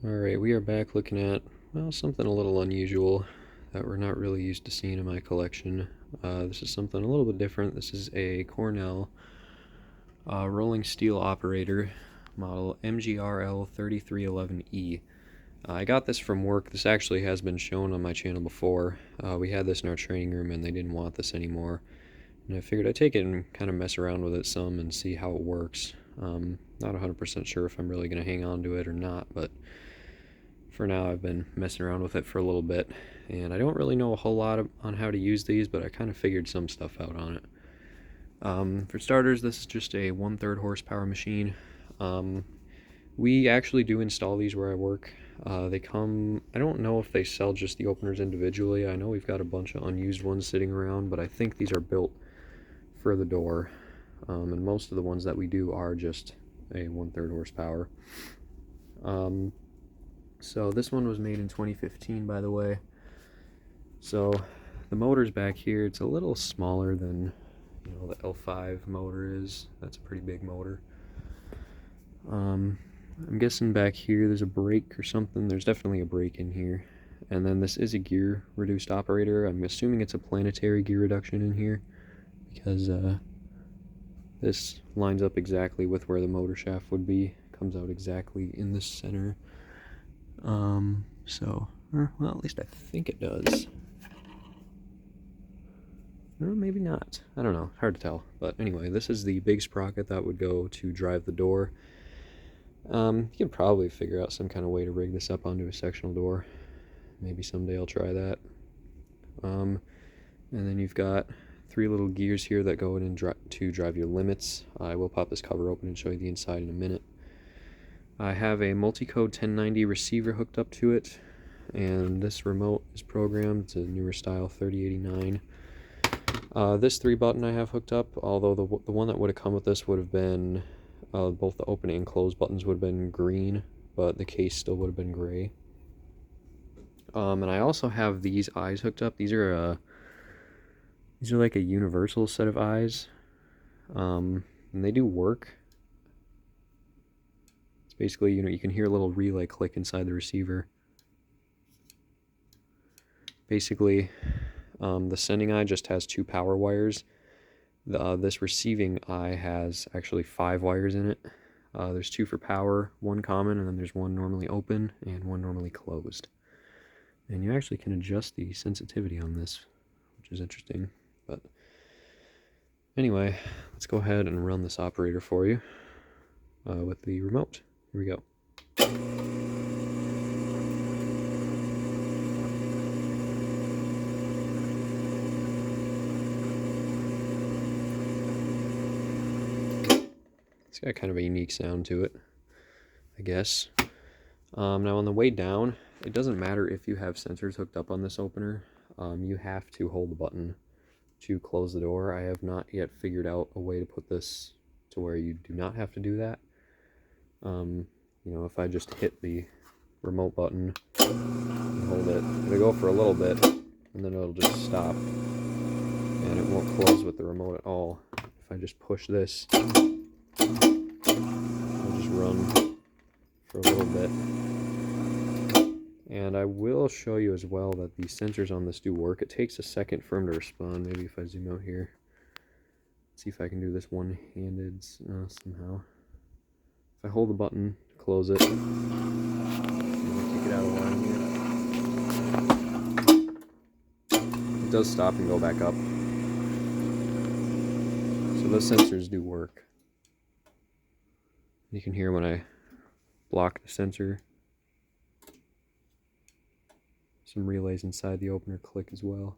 Alright, we are back looking at, well, something a little unusual that we're not really used to seeing in my collection. This is something a little bit different. This is a Cornell rolling steel operator model MGRL3311E. I got this from work. This actually has been shown on my channel before. We had this in our training room and they didn't want this anymore. And I figured I'd take it and kind of mess around with it some and see how it works. Not 100% sure if I'm really going to hang on to it or not, but for now I've been messing around with it for a little bit. And I don't really know a whole lot on how to use these, but I kind of figured some stuff out on it. For starters, this is just a 1/3 horsepower machine. We actually do install these where I work. They come, I don't know if they sell just the openers individually. I know we've got a bunch of unused ones sitting around, but I think these are built for the door. And most of the ones that we do are just a 1/3 horsepower. So this one was made in 2015, by the way. So the motor's back here. It's a little smaller than, the L5 motor is. That's a pretty big motor. I'm guessing back here there's a brake or something. There's definitely a brake in here. And then this is a gear reduced operator. I'm assuming it's a planetary gear reduction in here because this lines up exactly with where the motor shaft would be. Comes out exactly in the center. Well, at least I think it does. Or maybe not. I don't know. Hard to tell. But anyway, this is the big sprocket that would go to drive the door. You could probably figure out some kind of way to rig this up onto a sectional door. Maybe someday I'll try that. And then you've got 3 little gears here that go in to drive your limits. I will pop this cover open and show you the inside in a minute. I have a multi-code 1090 receiver hooked up to it, and this remote is programmed. It's a newer style 3089. This 3-button I have hooked up, although the one that would have come with this would have been, both the open and close buttons would have been green, but the case still would have been gray. And I also have these eyes hooked up. These are like a universal set of eyes, and they do work. Basically, you can hear a little relay click inside the receiver. Basically, the sending eye just has 2 power wires. This receiving eye has actually 5 wires in it. There's 2 for power, 1 common, and then there's 1 normally open and 1 normally closed. And you actually can adjust the sensitivity on this, which is interesting. But anyway, let's go ahead and run this operator for you with the remote. Here we go. It's got kind of a unique sound to it, I guess. Now on the way down, it doesn't matter if you have sensors hooked up on this opener. You have to hold the button to close the door. I have not yet figured out a way to put this to where you do not have to do that. If I just hit the remote button and hold it, it'll go for a little bit and then it'll just stop and it won't close with the remote at all. If I just push this, it'll just run for a little bit. And I will show you as well that the sensors on this do work. It takes a second for them to respond. Maybe if I zoom out here, see if I can do this one-handed somehow. If I hold the button, close it, and kick it out of line here, it does stop and go back up. So those sensors do work. You can hear when I block the sensor. Some relays inside the opener click as well.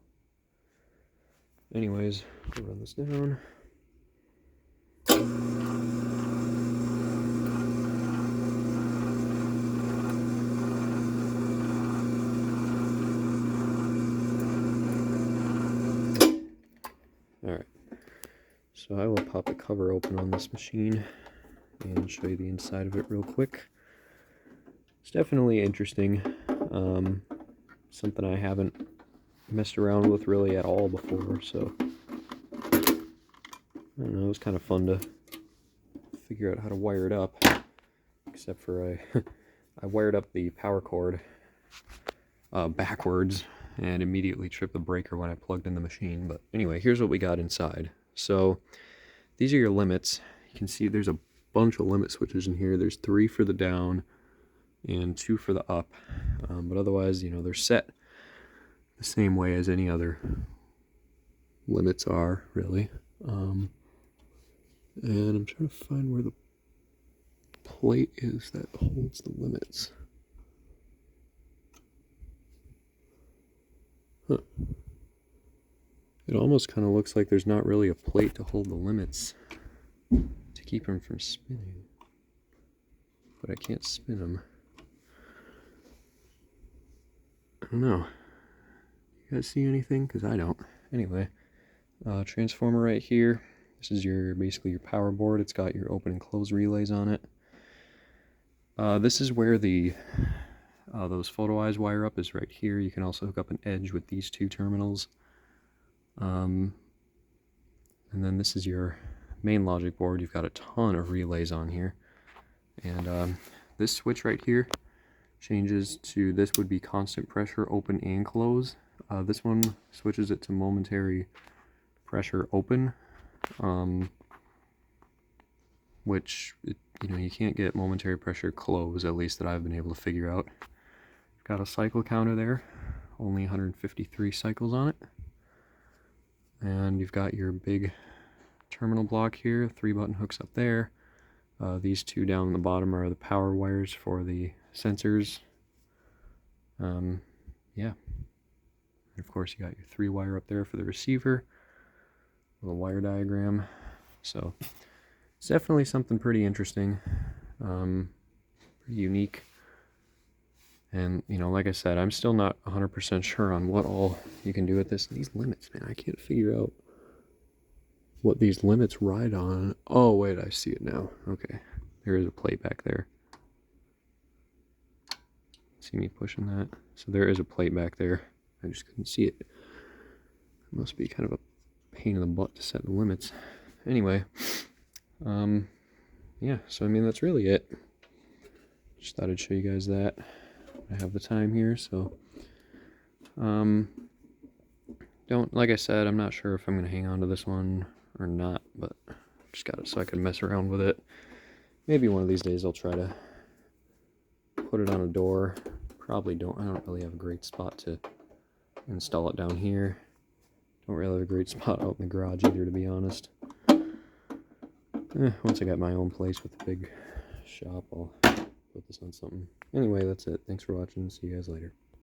Anyways, we'll run this down. Alright, so I will pop the cover open on this machine and show you the inside of it real quick. It's definitely interesting. Something I haven't messed around with really at all before, so I don't know, it was kind of fun to figure out how to wire it up, except for I wired up the power cord backwards and immediately tripped the breaker when I plugged in the machine. But anyway, here's what we got inside. So these are your limits. You can see there's a bunch of limit switches in here. There's 3 for the down and 2 for the up. But otherwise, you know, they're set the same way as any other limits are, really. And I'm trying to find where the plate is that holds the limits. Huh. It almost kind of looks like there's not really a plate to hold the limits to keep them from spinning. But I can't spin them. I don't know. You guys see anything? Because I don't. Anyway, transformer right here. This is basically your power board. It's got your open and close relays on it. This is where the those photo eyes wire up is right here. You can also hook up an edge with these 2 terminals. And then this is your main logic board. You've got a ton of relays on here. And this switch right here changes to, this would be constant pressure open and close. This one switches it to momentary pressure open, which you know, you can't get momentary pressure close, at least that I've been able to figure out. Got a cycle counter there, only 153 cycles on it. And you've got your big terminal block here, 3 button hooks up there. These 2 down on the bottom are the power wires for the sensors. Yeah. And of course you got your 3 wire up there for the receiver. Little wire diagram. So it's definitely something pretty interesting, pretty unique. And, you know, like I said, I'm still not 100% sure on what all you can do with this. These limits, man, I can't figure out what these limits ride on. Oh, wait, I see it now. Okay, there is a plate back there. See me pushing that? So there is a plate back there. I just couldn't see it. It must be kind of a pain in the butt to set the limits. Anyway, yeah, so I mean, that's really it. Just thought I'd show you guys that. I have the time here, so like I said, I'm not sure if I'm gonna hang on to this one or not, but just got it so I can mess around with it. Maybe one of these days I'll try to put it on a door. I don't really have a great spot to install it down here. Don't really have a great spot out in the garage either, to be honest. Once I got my own place with a big shop, I'll put this on something. Anyway, that's it. Thanks for watching. See you guys later.